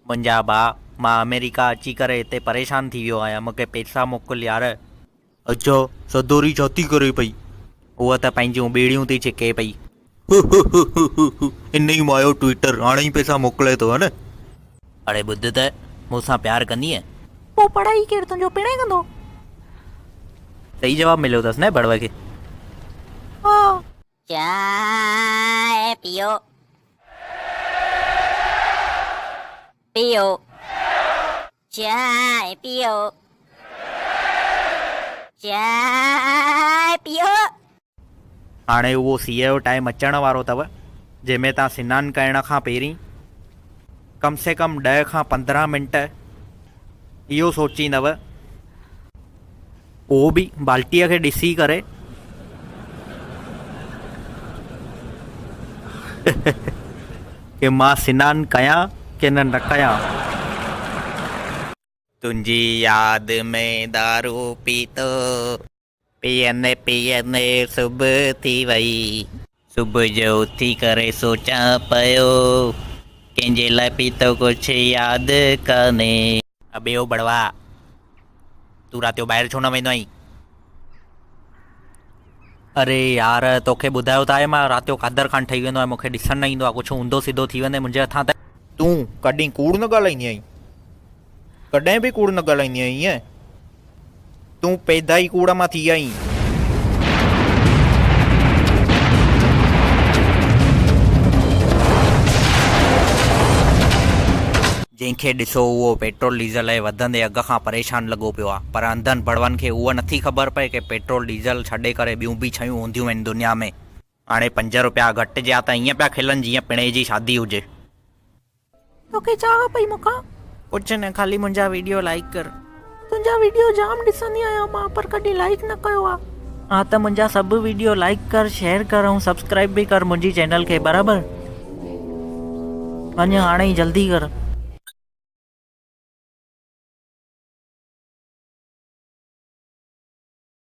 मुंहिंजा भाउ मां अमेरिका अची करे हिते परेशान थी वियो आहियां, मूंखे पैसा मोकिल यार। अच्छा सदोरी छा थी करे पई? उहा त पंहिंजूं ॿेड़ियूं थी छिके पई। इन ई मां आयो ट्विटर, हाणे ई पैसा मोकिले थो, है न? अड़े ॿुध त, मूंसां प्यार कंदीअ? पोइ पढ़ाई केरु तुंहिंजो पिणे कंदो? सही जवाब मिलियो अथसि न बड़वे खे। हा चाय पियो पियो चाय पियो चाय पियो। हाणे उहो सीए जो टाइम अचण वारो अथव जंहिंमें तव्हां सनानु करण खां पहिरीं कम से कम 10 खां 15 मिंट इहो सोचींदव, उहो बि बाल्टीअ खे ॾिसी करे कि मां सनानु कयां कि न कयां। तुंहिंजी याद में दारू पीतो पियंदे पियंदे सुबुह थी वई, सुबुह जो उथी करे सोचां पियो कंहिंजे लाइ पीतो कुझु यादि कान्हे। ॿियो बड़वा, तूं राति जो ॿाहिरि छो न वेंदो आहीं? अरे यार तोखे ॿुधायो त आहे, मां राति जो क़दर खान ठही वेंदो आहे, मूंखे ॾिसणु न ईंदो आहे, कुझु ऊंधो सिधो थी वञे मुंहिंजे हथां त। तूं कॾहिं कूड़ न ॻाल्हाईंदी आहीं? कॾहिं बि कूड़ न ॻाल्हाईंदी आहीं ईअं? तूं पैदा ई कूड़ मां थी आहीं। जंहिंखे ॾिसो उहो पेट्रोल डीज़ल जे वधंदे अघ खां परेशान लॻो पियो आहे, पर अंधनि बड़वनि खे उहा नथी ख़बर पए कि पेट्रोल डीज़ल छॾे करे ॿियूं बि शयूं हूंदियूं आहिनि दुनिया में। हाणे 5 रुपया घटिजिया त ईअं पिया खिलनि जीअं पिणे जी शादी हुजे। तोखे चाह पई मूंखां? कुझु न, ख़ाली मुंहिंजा वीडियो लाइक कर। तुंहिंजा वीडियो जाम ॾिसंदी आहियां मां, पर कॾहिं लाइक न कयो आहे। हा त मुंहिंजा सभु वीडियो लाइक कर, शेयर कर ऐं सब्सक्राइब बि कर मुंहिंजी चैनल खे, बराबरि? वञ हाणे ई जल्दी कर।